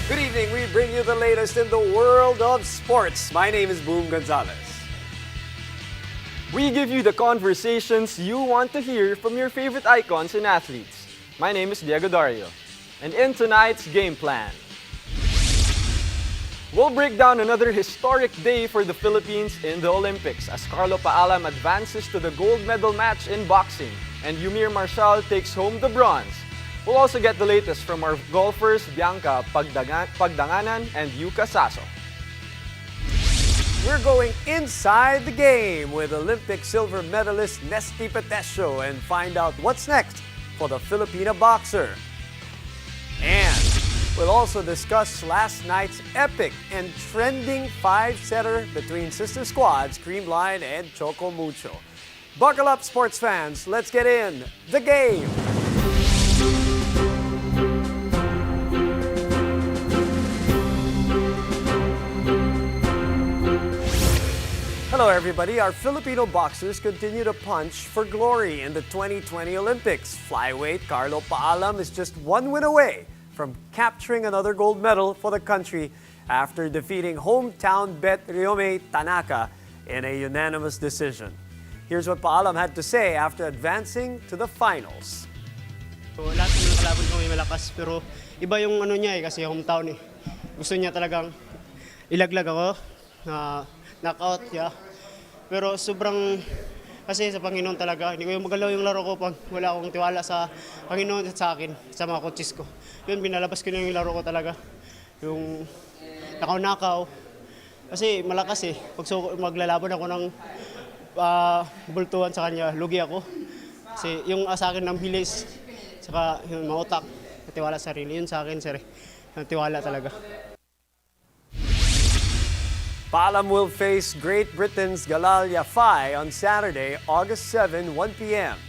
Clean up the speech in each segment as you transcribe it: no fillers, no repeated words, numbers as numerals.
Good evening. We bring you the latest in the world of sports. My name is Boom Gonzalez. We give you the conversations you want to hear from your favorite icons and athletes. My name is Diego Dario. And in tonight's game plan, we'll break down another historic day for the Philippines in the Olympics as Carlo Paalam advances to the gold medal match in boxing and Eumir Marcial takes home the bronze. We'll also get the latest from our golfers Bianca, Pagdanganan, and Yuka, Saso. We're going inside the game with Olympic silver medalist Nesthy Petecio and find out what's next for the Filipino boxer. And we'll also discuss last night's epic and trending five-setter between sister squads Creamline and Choco Mucho. Buckle up, sports fans. Let's get in the game. Hello everybody, our Filipino boxers continue to punch for glory in the 2020 Olympics. Flyweight Carlo Paalam is just one win away from capturing another gold medal for the country after defeating hometown Petro Tanaka in a unanimous decision. Here's what Paalam had to say after advancing to the finals. So, lahat ng mga kalaban ko may malakas pero iba yung ano niya kasi hometown eh. Gusto niya talagang ilaglag ako na knockout niya. Pero sobrang kasi sa Panginoon talaga, hindi ko yung magalaw yung laro ko pag wala akong tiwala sa Panginoon at sa akin, sa mga coaches ko. Yun, binalabas ko na yung laro ko talaga. Yung nakaw-nakaw. Kasi malakas eh. Pag maglalaban ako ng bultuhan sa kanya, lugi ako. Kasi yung sa akin ng bilis, saka yung mautak, tiwala sa sarili. Yun sa akin, sir. Tiwala talaga. Paalam will face Great Britain's Galalia Fai on Saturday, August 7, 1 p.m.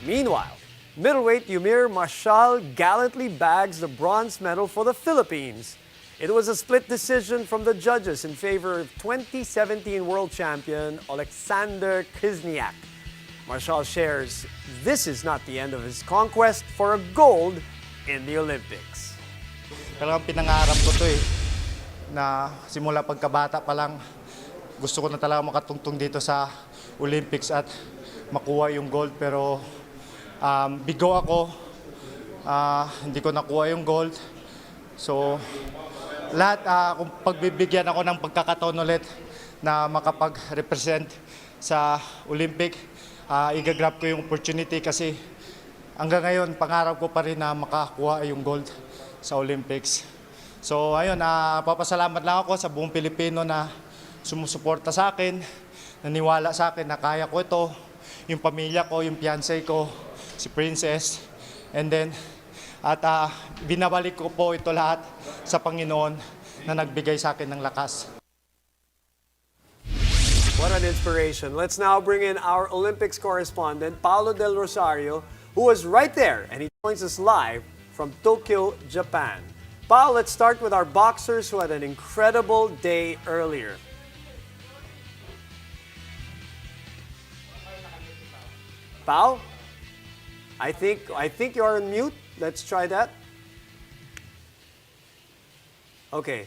Meanwhile, middleweight Eumir Marcial gallantly bags the bronze medal for the Philippines. It was a split decision from the judges in favor of 2017 world champion Alexander Kizniak. Marcial shares this is not the end of his conquest for a gold in the Olympics. Talagang pinangarap ko to eh, na simula pagkabata pa lang gusto ko na talaga makatungtong dito sa Olympics at makuha yung gold pero bigo ako, hindi ko nakuha yung gold. So lahat kung pagbibigyan ako ng pagkakataon ulit na makapag-represent sa Olympic, i-grab ko yung opportunity kasi hanggang ngayon pangarap ko pa rin na makakuha yung gold sa Olympics. So ayun, papasalamat lang ako sa buong Pilipino na sumusuporta sa akin, naniwala sa akin na kaya ko ito, yung pamilya ko, yung fiancé ko, si Princess, and then at binabalik ko po ito lahat sa Panginoon na nagbigay sa akin ng lakas. What an inspiration. Let's now bring in our Olympics correspondent, Paolo Del Rosario, who was right there, and he joins us live from Tokyo, Japan. Pao, let's start with our boxers who had an incredible day earlier. Pao, I think you're on mute. Let's try that. Okay.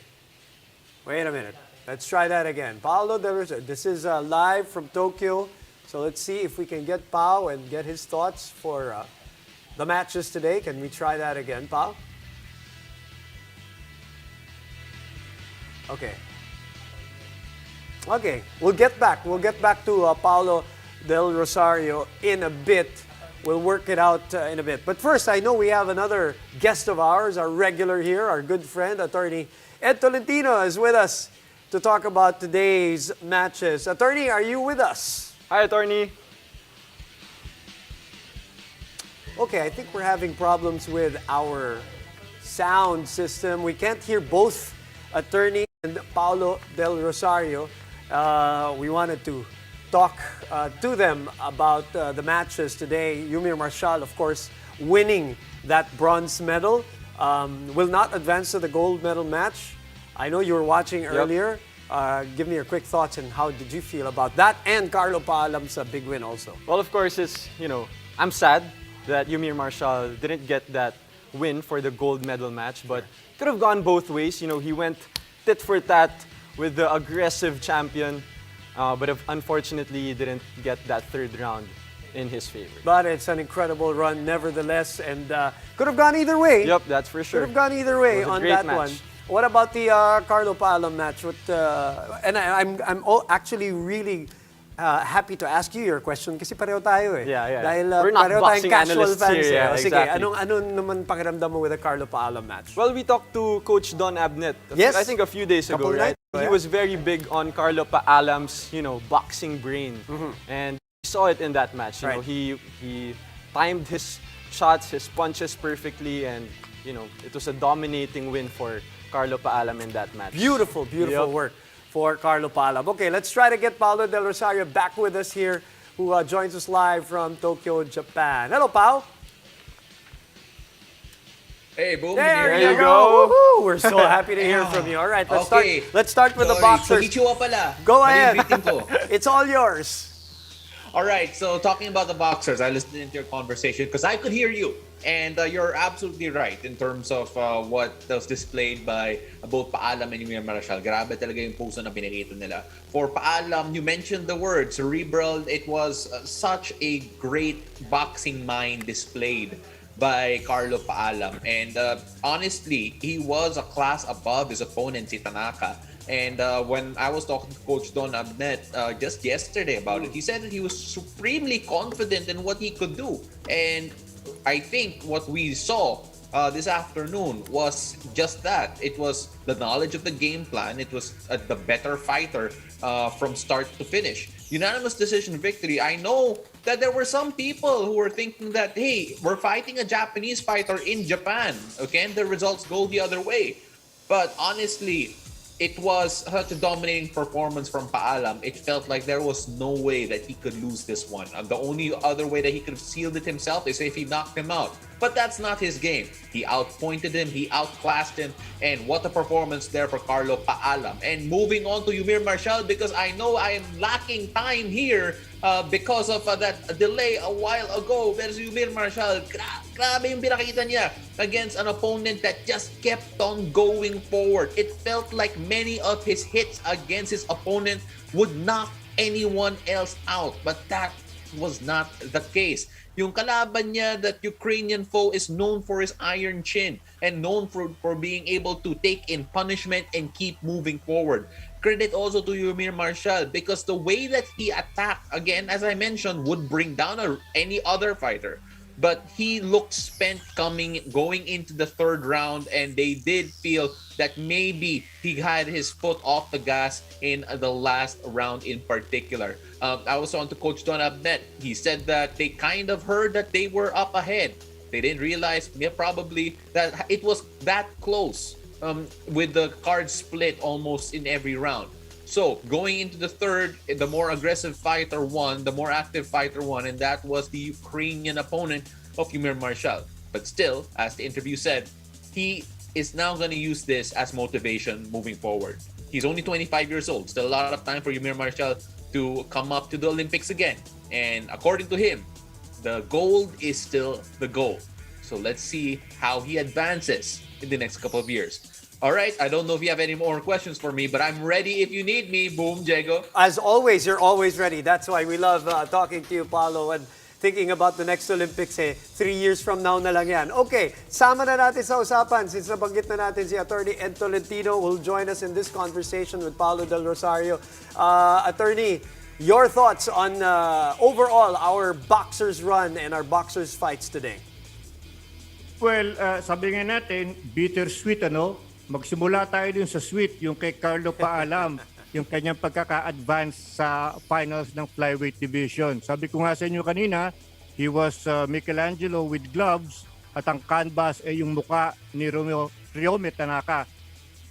Wait a minute. Let's try that again. Paolo, this is live from Tokyo. So let's see if we can get Pao and get his thoughts for the matches today. Can we try that again, Pao? Okay. Okay, we'll get back. We'll get back to Paolo Del Rosario in a bit. We'll work it out in a bit. But first, I know we have another guest of ours, our regular here, our good friend, Attorney Ed Tolentino is with us to talk about today's matches. Attorney, are you with us? Hi, Attorney. Okay, I think we're having problems with our sound system. We can't hear both Attorney and Paolo Del Rosario. We wanted to talk to them about the matches today. Eumir Marcial, of course, winning that bronze medal, will not advance to the gold medal match. I know you were watching earlier. Give me your quick thoughts and how did you feel about that and Carlo Paalam's big win also. Well, of course, I'm sad that Eumir Marcial didn't get that win for the gold medal match, but could have gone both ways. You know, he went tit for tat with the aggressive champion, but unfortunately, he didn't get that third round in his favor. But it's an incredible run nevertheless, and could have gone either way. Yep, that's for sure. Could have gone either way It was a on great that match. one. What about the Carlo Paalam match? I'm actually really happy to ask you your question kasi pareho tayo eh. Yeah. Dahil We're not pareho tayong boxing casual analysts fans here, eh. yeah, O, sige, exactly. ano naman pakiramdam mo with the Carlo Paalam match? Well, we talked to Coach Don Abnett, Yes. I think a few days ago, Couple right? nights ago, He yeah. was very big on Carlo Paalam's, boxing brain. And we saw it in that match. You know, Right. he timed his shots, his punches perfectly, and, it was a dominating win for Carlo Paalam in that match. Beautiful Yep. work for Carlo Paalam. Okay, let's try to get Paulo Del Rosario back with us here, who joins us live from Tokyo, Japan. Hello, Pao. Hey, boom. There you you go. go. Woohoo! We're so happy to hear from you. All right, let's start with the boxers. Konnichiwa pala. Go Mali ahead. yung greeting ko. It's all yours. All right, so talking about the boxers, I listened into your conversation because I could hear you. And you're absolutely right in terms of what was displayed by both Paalam and Eumir Marcial. Grabe talaga yung puso na pinakita nila. For Paalam, you mentioned the word cerebral. It was such a great boxing mind displayed by Carlo Paalam. And honestly, he was a class above his opponent, si Tanaka. And when I was talking to Coach Don Abnett just yesterday about it, he said that he was supremely confident in what he could do. And I think what we saw this afternoon was just that. It was the knowledge of the game plan. It was the better fighter from start to finish. Unanimous decision victory. I know that there were some people who were thinking that, hey, we're fighting a Japanese fighter in Japan, okay, and the results go the other way. But honestly, it was such a dominating performance from Paalam. It felt like there was no way that he could lose this one. The only other way that he could have sealed it himself is if he knocked him out. But that's not his game. He outpointed him, he outclassed him, and what a performance there for Carlo Paalam. And moving on to Eumir Marcial, because I know I am lacking time here because of that delay a while ago. Pero si Eumir Marcial, grabe yung pinakita niya against an opponent that just kept on going forward. It felt like many of his hits against his opponent would knock anyone else out, but that was not the case. Yung kalaban niya, that Ukrainian foe, is known for his iron chin and known for being able to take in punishment and keep moving forward. Credit also to Eumir Marcial because the way that he attacked, again, as I mentioned, would bring down any other fighter. But he looked spent going into the third round, and they did feel that maybe he had his foot off the gas in the last round in particular. I was on to Coach Don Abnett. He said that they kind of heard that they were up ahead. They didn't realize probably that it was that close with the cards split almost in every round. So, going into the third, the more aggressive fighter won, the more active fighter won, and that was the Ukrainian opponent of Eumir Marcial. But still, as the interview said, he is now going to use this as motivation moving forward. He's only 25 years old. Still a lot of time for Eumir Marcial to come up to the Olympics again. And according to him, the gold is still the goal. So let's see how he advances in the next couple of years. All right, I don't know if you have any more questions for me, but I'm ready if you need me. Boom, Diego. As always, you're always ready. That's why we love talking to you, Paulo, and thinking about the next Olympics. 3 years from now na lang yan. Okay, sama na natin sa usapan. Since nabanggit na natin si Attorney Ed Tolentino will join us in this conversation with Paulo Del Rosario. Attorney, your thoughts on overall our boxers run and our boxers fights today? Well, sabi nga natin, bittersweet, ano? Magsimula tayo dun sa sweet, yung kay Carlo Paalam, yung kanyang pagkaka-advance sa finals ng flyweight division. Sabi ko nga sa inyo kanina, he was Michelangelo with gloves at ang canvas ay yung muka ni Ryomi Tanaka.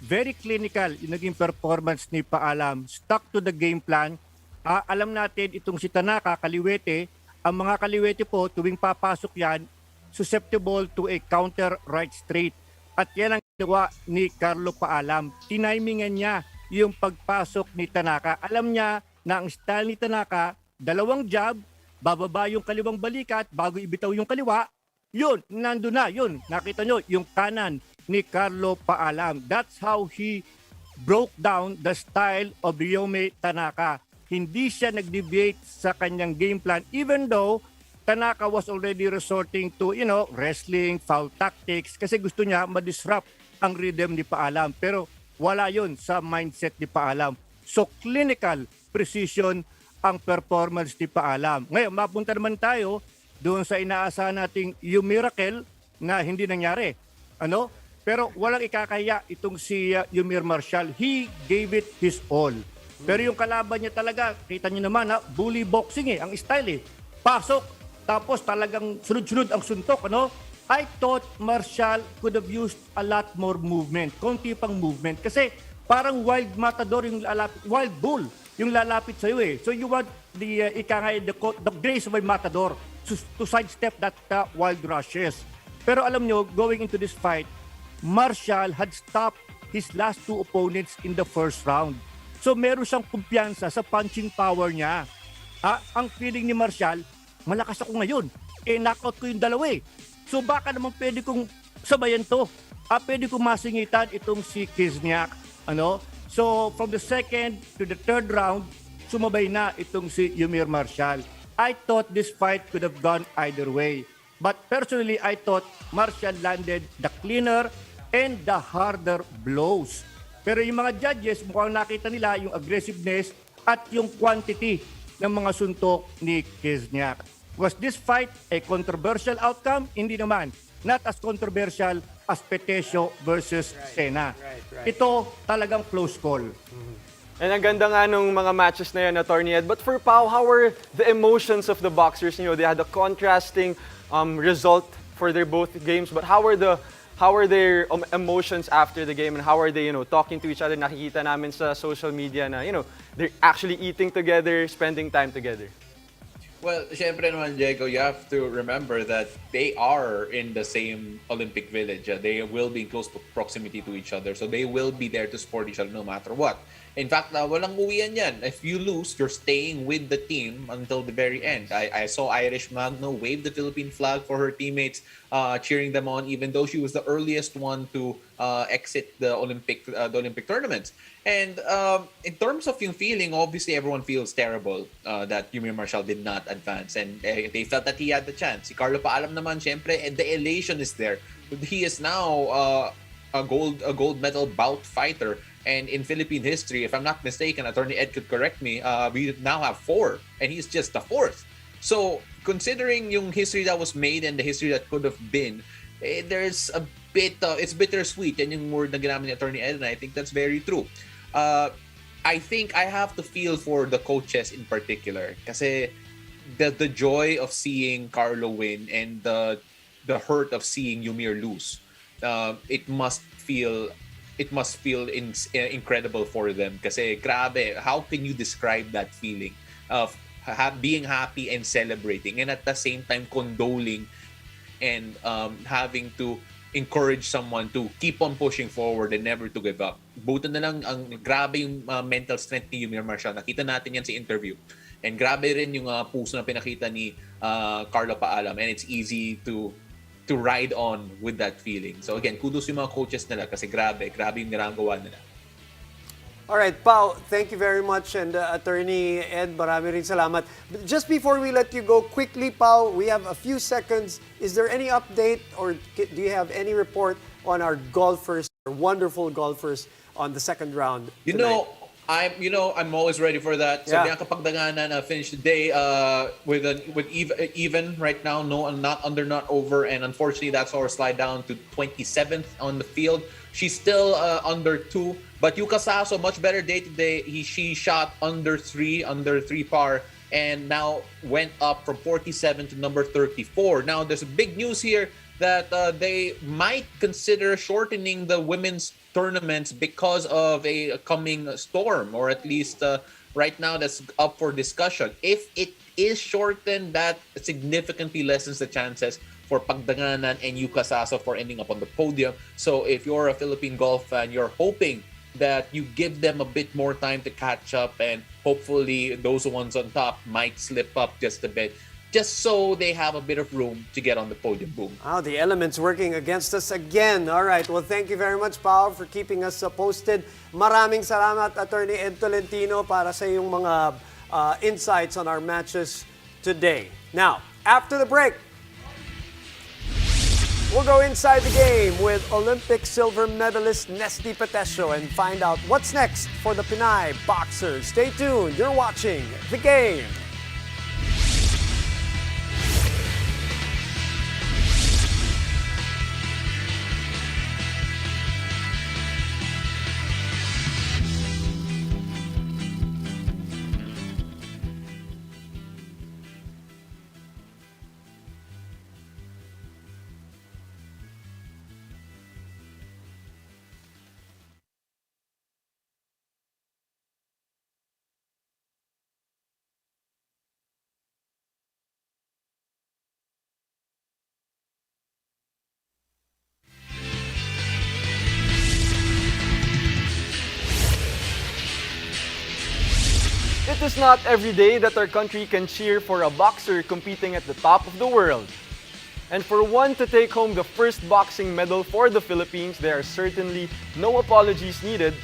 Very clinical yung naging performance ni Paalam. Stuck to the game plan. Alam natin itong si Tanaka, kaliwete, ang mga kaliwete po tuwing papasok yan, susceptible to a counter right straight. At yan ang ginawa ni Carlo Paalam. Tinimingan niya yung pagpasok ni Tanaka. Alam niya na ang style ni Tanaka, dalawang jab, bababa yung kaliwang balikat bago ibitaw yung kaliwa, Yun, nandun na, yun. Nakita nyo, yung kanan ni Carlo Paalam. That's how he broke down the style of Ryome Tanaka. Hindi siya nag-deviate sa kanyang game plan even though Tanaka was already resorting to, wrestling, foul tactics kasi gusto niya ma-disrupt ang rhythm ni Paalam. Pero wala yun sa mindset ni Paalam. So clinical precision ang performance ni Paalam. Ngayon, mapunta naman tayo doon sa inaasahan nating Eumir na hindi nangyari. Pero walang ikakaya itong si Eumir Marcial. He gave it his all. Pero yung kalaban niya talaga, kita niyo naman, bully boxing ang style Pasok, tapos talagang sunod-sunod ang suntok, I thought Marcial could have used a lot more movement, konti pang movement. Kasi parang wild matador yung lalapit, wild bull yung lalapit sa'yo So you want the grace of a matador to sidestep that wild rushes. Pero alam nyo, going into this fight, Marcial had stopped his last two opponents in the first round. So meron siyang kumpiyansa sa punching power niya. Ang feeling ni Marcial, malakas ako ngayon. Knockout ko yung dalawa So baka naman pwede kong sabayan to. Pwede kong masingitan itong si Kizniak. So from the second to the third round, sumabay na itong si Eumir Marcial. I thought this fight could have gone either way. But personally, I thought Marcial landed the cleaner and the harder blows. Pero yung mga judges, mukhang nakita nila yung aggressiveness at yung quantity ng mga suntok ni Kizniak. Was this fight a controversial outcome? Hindi naman. Not as controversial as Petecio versus Sena. Ito talagang close call. And ang ganda nga nung mga matches na yun, Attorney Ed. But for Pau, how were the emotions of the boxers? They had a contrasting result for their both games. But how were their emotions after the game, and how are they, talking to each other? Nakikita namin sa social media na, they're actually eating together, spending time together. Well, syempre naman, Diego, you have to remember that they are in the same Olympic village. They will be in close proximity to each other. So they will be there to support each other no matter what. In fact, walang uwian yan. If you lose, you're staying with the team until the very end. I saw Irish Magno wave the Philippine flag for her teammates, cheering them on, even though she was the earliest one to exit the Olympic tournaments. And in terms of yung feeling, obviously everyone feels terrible that Eumir Marcial did not advance, and they felt that he had the chance. Si Carlo Paalam naman, syempre, and the elation is there. He is now a gold medal bout fighter. And in Philippine history, if I'm not mistaken, Attorney Ed could correct me, we now have 4, and he's just the 4th. So, considering yung history that was made and the history that could have been, there's a bit, it's bittersweet, and yung word na ginamit ni Attorney Ed, and I think that's very true. I think I have to feel for the coaches in particular, kasi the joy of seeing Carlo win and the hurt of seeing Eumir lose, it must feel incredible for them. Kasi grabe, how can you describe that feeling of being happy and celebrating, and at the same time condoling and having to encourage someone to keep on pushing forward and never to give up. Buto na lang, ang grabe yung mental strength ni Eumir Marcial. Nakita natin yan sa interview. And grabe rin yung puso na pinakita ni Carlo Paalam, and it's easy to ride on with that feeling. So again, kudos yung mga coaches nila kasi grabe yung niragawa nila. Alright, Pau, thank you very much, and Attorney Ed, marami rin salamat. But just before we let you go, quickly, Pau, we have a few seconds. Is there any update, or do you have any report on our golfers, our wonderful golfers on the second round tonight? I'm always ready for that. So Bianca Pagdanganan finished the day with even right now, not under, not over, and unfortunately that's our slide down to 27th on the field. She's still under 2, but Yuka Saso, much better day today. She shot under 3 par, and now went up from 47 to number 34. Now there's a big news here that they might consider shortening the women's tournaments because of a coming storm, or at least right now that's up for discussion. If it is shortened, that significantly lessens the chances for Pagdanganan and Yuka Saso for ending up on the podium. So if you're a Philippine golf fan, you're hoping that you give them a bit more time to catch up, and hopefully those ones on top might slip up just a bit. just so they have a bit of room to get on the podium. Boom. Wow, the elements working against us again. All right, well, thank you very much, Pao, for keeping us posted. Maraming salamat, Attorney Ed Tolentino, para sa iyong mga insights on our matches today. Now, after the break, we'll go inside the game with Olympic silver medalist Nesthy Petecio and find out what's next for the Pinay boxers. Stay tuned. You're watching The Game. It is not every day that our country can cheer for a boxer competing at the top of the world. And for one to take home the first boxing medal for the Philippines, there are certainly no apologies needed,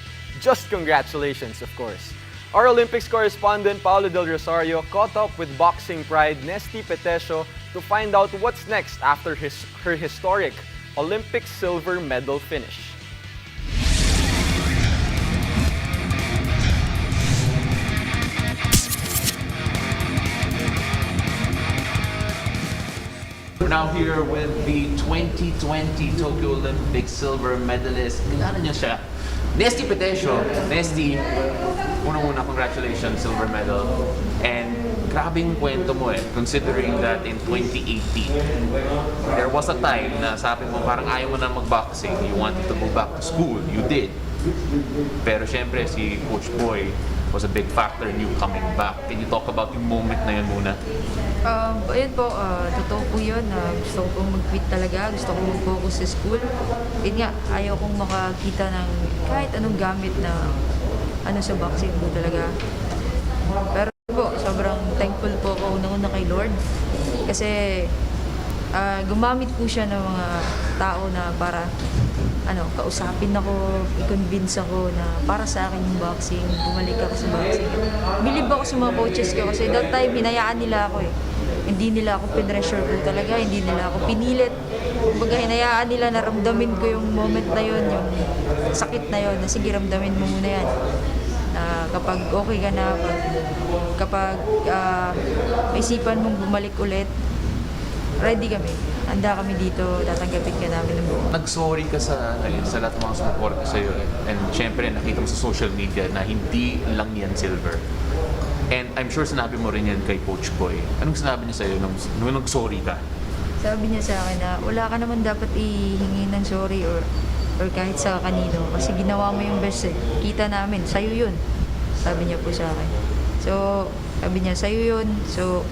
just congratulations, of course. Our Olympics correspondent Paolo Del Rosario caught up with boxing pride Nesthy Petecio to find out what's next after her historic Olympic silver medal finish. We're now here with the 2020 Tokyo Olympic silver medalist. Kilala niyo siya. Nesthy Petecio. Nesthy, unang-una, congratulations, silver medal. And grabing kwento mo considering that in 2018, there was a time na sabi mo parang ayaw mo na mag-boxing. You wanted to go back to school. You did. Pero syempre, si Coach Boy was a big factor in you coming back. Can you talk about yung moment na yun muna? Ayun po, totoo po yun. Gusto ko pong mag-quit talaga. Gusto ko mag-focus sa school. Yun nga, ayaw kong makakita ng kahit anong gamit na sa boxing po talaga. Pero po, sobrang thankful po ako unang-una kay Lord. Kasi gumamit po siya ng mga tao na para kausapin ako, i-convince ako na para sa akin yung boxing, bumalik ako sa boxing. Bilib ako sa mga coaches ko kasi that time hinayaan nila ako Hindi nila ako pinressure po talaga, hindi nila ako pinilit. Kumbaga hinayaan nila, naramdamin ko yung moment na yun, yung sakit na yun, na sige ramdamin mo muna yan. Kapag okay ka na, kapag maisipan mong bumalik ulit, ready kami. Handa kami dito, tatanggapin ka namin ng buo. Nag-sorry ka sa lahat ng mga sumuporta sa'yo. And syempre, nakita mo sa social media na hindi lang yan silver. And I'm sure sinabi mo rin yan kay Coach Boy. Anong sinabi niya sa'yo nung nag-sorry ka? Sabi niya sa akin na wala ka naman dapat ihingi ng sorry or kahit sa kanino. Kasi ginawa mo yung best Kita namin, sa'yo yun. Sabi niya po sa akin. So, sabi niya, sa'yo yun. So,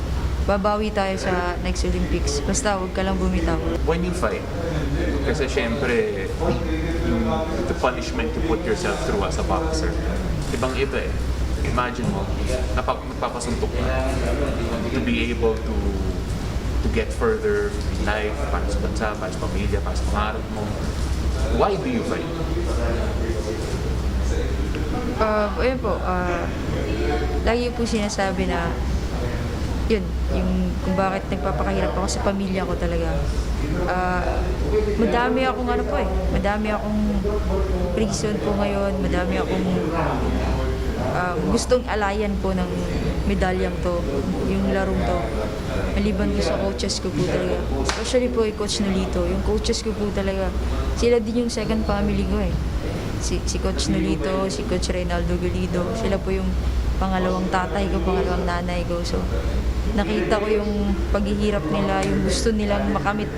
babawi tayo sa next Olympics. Basta huwag ka lang bumitaw. When you fight, kasi syempre, the punishment you put yourself through as a boxer, ibang-iba Imagine mo, napapasuntok ka to be able to get further in life, para sa bansa, para sa pamilya, para sa pangarap mo. Why do you fight? Ayun po, lagi po sinasabi na yun, yung kung bakit nagpapakahirap ako sa pamilya ko talaga. Madami akong madami akong prison po ngayon, madami akong gustong alayan po ng medalyang to, yung larong to. Maliban ko sa coaches ko po talaga. Especially po yung Coach Nolito. Yung coaches ko po talaga, sila din yung second family ko Si Coach Nolito, si Coach Reynaldo Galido, sila po yung pangalawang tatay ko, pangalawang nanay ko. So, nakita ko yung paghihirap nila, yung gusto nilang makamit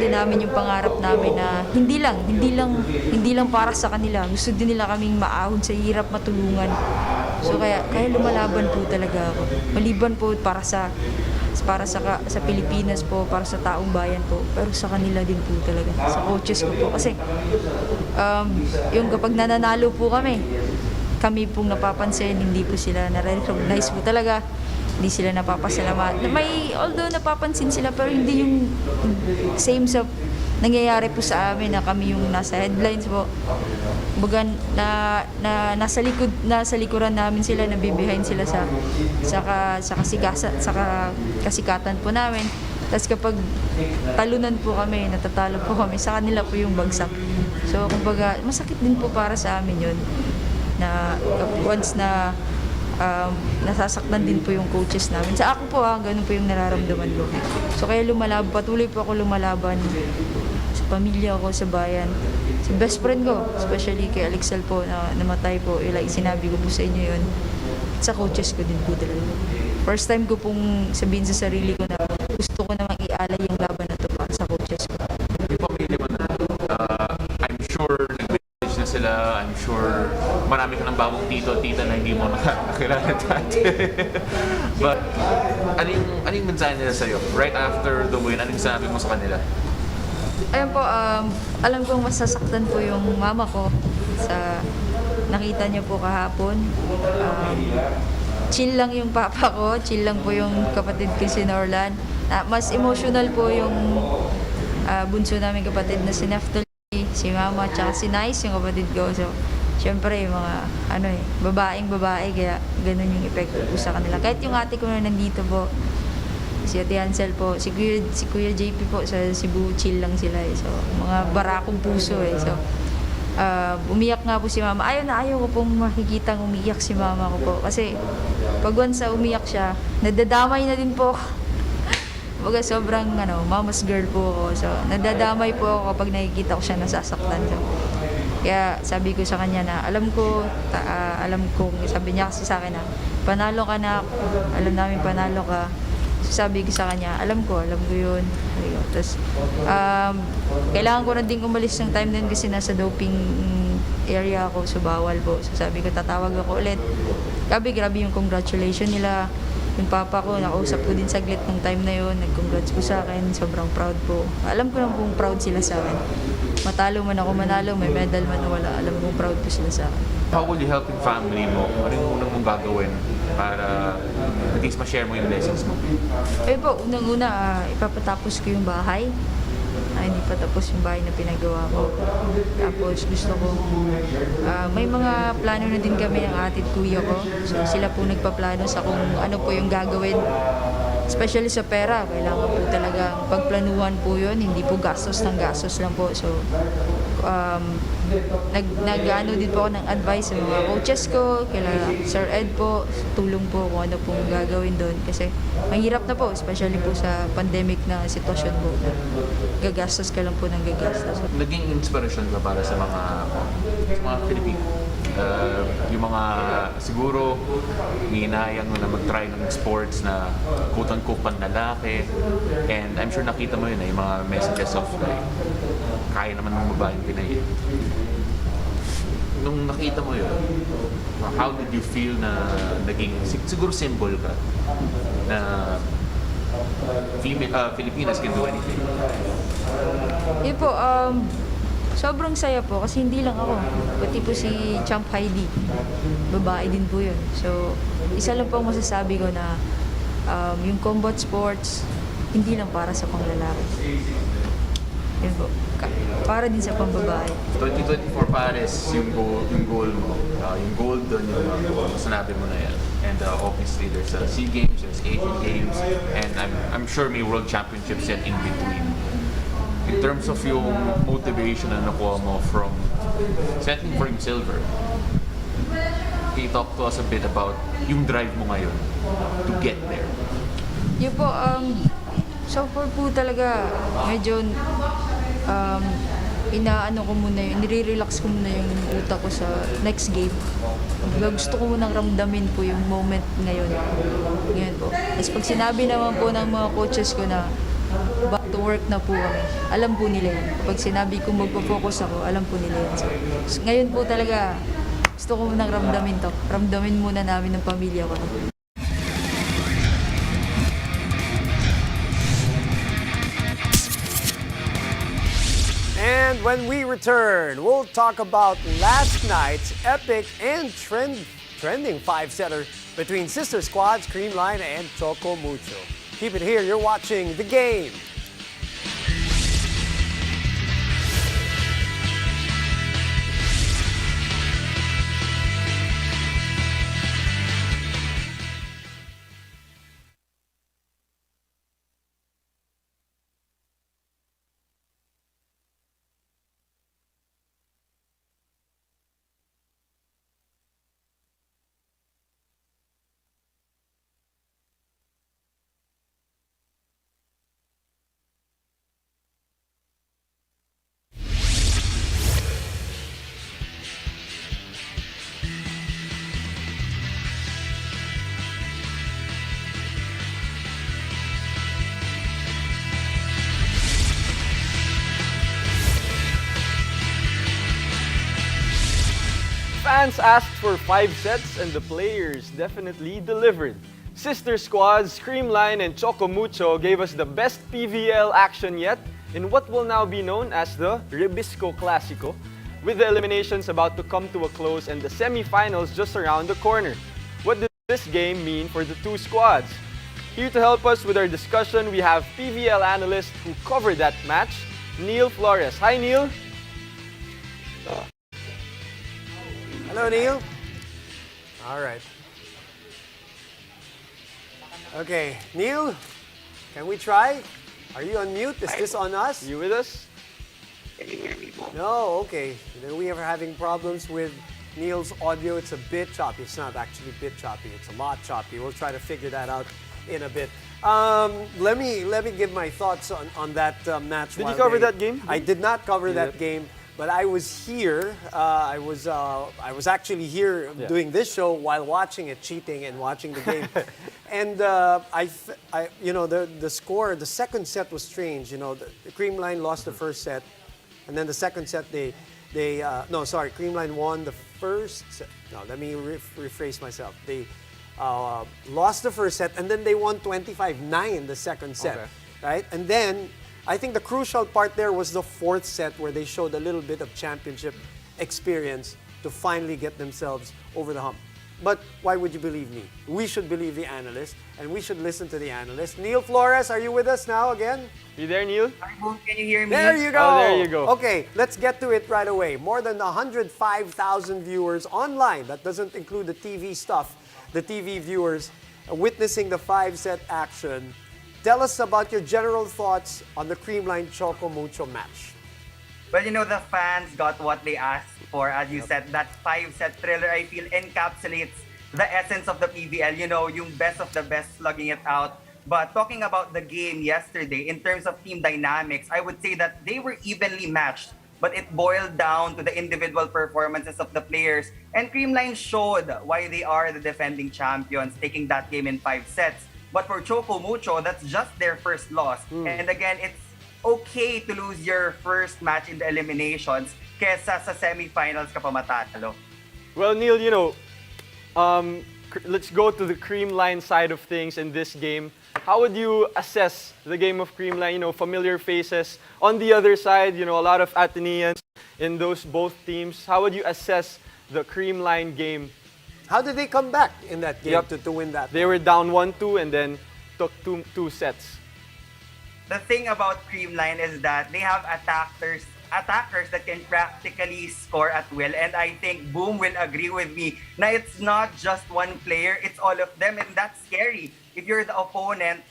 din namin yung pangarap namin na hindi lang para sa kanila. Gusto din nila kaming maahon sa hirap, matulungan. So kaya lumalaban po talaga ako. Maliban po para sa Pilipinas po, para sa taong bayan po, pero sa kanila din po talaga, sa coaches ko po. Kasi yung kapag nananalo po kami pong napapansin, hindi po sila na-recognize po talaga. hindi sila napapasalamat. Although napapansin sila, pero hindi yung same sa nangyayari po sa amin na kami yung nasa headlines po. Baga nasa likuran namin sila, nabibehind sila sa kasikatan po namin. Tapos kapag talunan po kami, natatalo po kami, sa kanila po yung bagsak. So kumbaga, masakit din po para sa amin yun. Na once na nasasaktan din po yung coaches namin. Sa ako po ganun po yung nararamdaman ko. So kaya patuloy po ako lumalaban sa pamilya ko, sa bayan. Sa best friend ko, especially kay Alexel po na namatay po, like sinabi ko po sa inyo yun. Sa coaches ko din po talaga. First time ko pong sabihin sa sarili ko na gusto ko namang ialay yung laban na to para sa coaches ko. Yung pamilya mo na, I'm sure nag-message na sila, I'm sure marami ka ng bagong tito-tita na hindi mo nakakilala dati. But, ano yung mensahe nila sa'yo? Right after the win, anong sabi mo sa kanila? Ayun po, alam kong masasaktan po yung mama ko sa nakita niyo po kahapon. Chill lang yung papa ko, chill lang po yung kapatid ko si Norlan. Mas emotional po yung bunso namin kapatid na si Nesthy, si mama, tsaka si Nice, yung kapatid ko. So, syempre, mga babaeng babae, kaya ganun yung epekto po sa kanila. Kahit yung ate ko na nandito po, si Ate Hansel po, si Kuya JP po sa Cebu, chill lang sila eh. So, mga barakong puso eh. So, umiyak nga po si mama. Ayaw ko pong makikitang umiyak si mama ko po. Kasi, pag once umiyak siya, nadadamay na din po ako. Baga sobrang mama's girl po ako. So, nadadamay po ako kapag nakikita ko siya nasasaktan. So, kaya sabi ko sa kanya na alam ko, sabi niya kasi sa akin na panalo ka na, alam namin panalo ka. Sabi ko sa kanya, alam ko yun. Tapos, kailangan ko na din umalis ng time din kasi nasa doping area ako, so bawal po. So sabi ko, tatawag ako ulit. Grabe yung congratulation nila. Yung papa ko, nakausap ko din saglit ng time na yun. Nag-congrats po sa akin, sobrang proud po. Alam ko lang kung proud sila sa akin. Matalo man ako manalo, may medal man o wala, alam kong proud po sila sa akin. How will you help yung family mo? Ano yung unang mong gagawin para at least ma-share mo yung blessings mo? Po, unang-una, ipapatapos ko yung bahay. Hindi pa tapos yung bahay na pinagawa ko. Tapos gusto ko, may mga plano na din kami ng ate at kuya ko. So sila po nagpaplano sa kung ano po yung gagawin. Especially sa pera, kailangan po talagang pagplanuhan po yun. Hindi po gastos ng gastos lang po. So, nag-ano din po ako ng advice sa mga coaches ko, kila Sir Ed po, tulong po kung ano pong gagawin doon. Kasi mahirap na po, especially po sa pandemic na sitwasyon po. Gagastos ka lang po ng gagastos. Naging inspirasyon ka para sa mga Pilipino? Yung mga siguro hinayang na mag-try ng sports na quote-unquote panlalaki, and I'm sure nakita mo yun yung mga messages of like kaya naman ng babaeng Pinay. Nung nakita mo yun, how did you feel na naging siguro symbol ka na Filipinas can do anything? Yun po, sobrang saya po kasi hindi lang ako. Pati po si Champ Heidi, babae din po yun. So, isa lang po ang masasabi ko na yung combat sports, hindi lang para sa panglalaki. Yun po, para din sa pambabae. 2024 Paris, yung goal mo, yung gold doon, yung sinabi mo na yan. And obviously there's SEA Games, there's Asian Games, and I'm sure may World Championships yet in between. In terms of yung motivation na nakuha mo from settling for yung silver, can you talk to us a bit about yung drive mo ngayon to get there? Yun po, so far po talaga, medyo inaano ko muna yun, nire-relax ko muna yung utak ko sa next game. Gusto ko munang ramdamin po yung moment ngayon. Ngayon po. Tapos pag sinabi naman po ng mga coaches ko na back to work na po kami, alam po nila yun. Pag sinabi ko magpo-focus ako, alam po nila yun. So, ngayon po talaga, gusto ko munang ramdamin to. Ramdamin muna namin ng pamilya ko. And when we return, we'll talk about last night's epic and trending five-setter between sister squads Creamline and Choco Mucho. Keep it here. You're watching The Game. Fans asked for 5 sets and the players definitely delivered. Sister squads Creamline and Choco Mucho gave us the best PVL action yet in what will now be known as the Ribisco Clásico, with the eliminations about to come to a close and the semifinals just around the corner. What does this game mean for the two squads? Here to help us with our discussion, we have PVL analyst who covered that match, Neil Flores. Hi, Neil. Hello, Neil. All right. Okay, Neil, can we try? Are you on mute? Is this on us? You with us? No, okay. Then we are having problems with Neil's audio. It's a bit choppy. It's not actually a bit choppy. It's a lot choppy. We'll try to figure that out in a bit. Let me give my thoughts on that match. Did you cover that game? I did not cover that game, but I was here. I was actually here doing this show while watching it, cheating and watching the game. And the score, the second set was strange. You know, the Creamline lost the first set, and then the second set Creamline won the first set. No, let me rephrase myself. They lost the first set, and then they won 25-9 the second set, right? And then I think the crucial part there was the fourth set where they showed a little bit of championship experience to finally get themselves over the hump. But why would you believe me? We should believe the analyst, and we should listen to the analyst. Neil Flores, are you with us now again? You there, Neil? Can you hear me? There you go. Oh, there you go. Okay, let's get to it right away. More than 105,000 viewers online. That doesn't include the TV stuff. The TV viewers witnessing the 5-set action. Tell us about your general thoughts on the Creamline Choco Mucho match. Well, you know, the fans got what they asked for. As you said, that 5-set thriller, I feel, encapsulates the essence of the PVL. You know, yung best of the best slugging it out. But talking about the game yesterday, in terms of team dynamics, I would say that they were evenly matched. But it boiled down to the individual performances of the players. And Creamline showed why they are the defending champions, taking that game in 5 sets. But for Choco Mucho, that's just their first loss. And again, it's okay to lose your first match in the eliminations kesa sa semifinals ka pa matalo. Well, Neil, you know, let's go to the Creamline side of things in this game. How would you assess the game of Creamline? You know, familiar faces. On the other side, you know, a lot of Ateneans in those both teams. How would you assess the Creamline game? How did they come back in that game to win that? They were down 1-2 and then took two sets. The thing about Creamline is that they have attackers that can practically score at will. And I think Boom will agree with me na it's not just one player, it's all of them. And that's scary. If you're the opponent,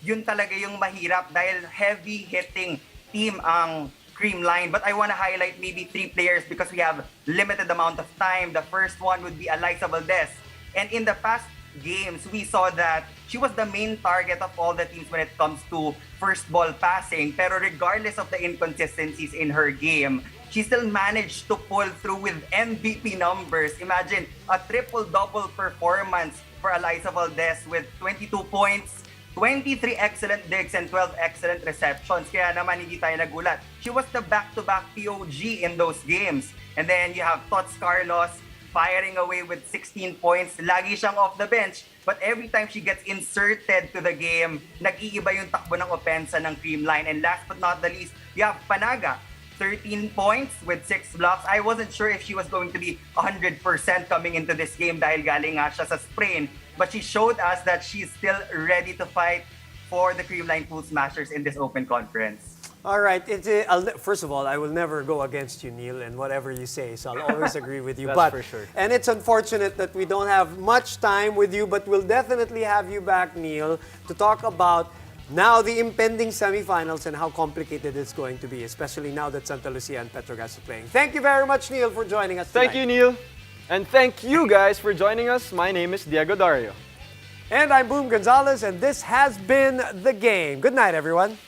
yun talaga yung mahirap dahil heavy-hitting team ang Creamline. But I want to highlight maybe 3 players because we have limited amount of time. The first one would be Eliza Valdez. And in the past games, we saw that she was the main target of all the teams when it comes to first ball passing. Pero regardless of the inconsistencies in her game, she still managed to pull through with MVP numbers. Imagine a triple-double performance for Eliza Valdez with 22 points, 23 excellent digs, and 12 excellent receptions. Kaya naman hindi tayo nagulat. She was the back-to-back POG in those games. And then you have Tots Carlos firing away with 16 points. Lagi siyang off the bench. But every time she gets inserted to the game, nag-iiba yung takbo ng opensa ng Creamline. And last but not the least, you have Panaga. 13 points with 6 blocks. I wasn't sure if she was going to be 100% coming into this game dahil galing nga siya sa sprain. But she showed us that she's still ready to fight for the Creamline Pool Smashers in this open conference. All right. First of all, I will never go against you, Neil, and whatever you say. So I'll always agree with you. That's for sure. And it's unfortunate that we don't have much time with you, but we'll definitely have you back, Neil, to talk about now the impending semifinals and how complicated it's going to be, especially now that Santa Lucia and Petro are playing. Thank you very much, Neil, for joining us tonight. Thank you, Neil. And thank you guys for joining us. My name is Diego Dario. And I'm Boom Gonzalez, and this has been The Game. Good night, everyone.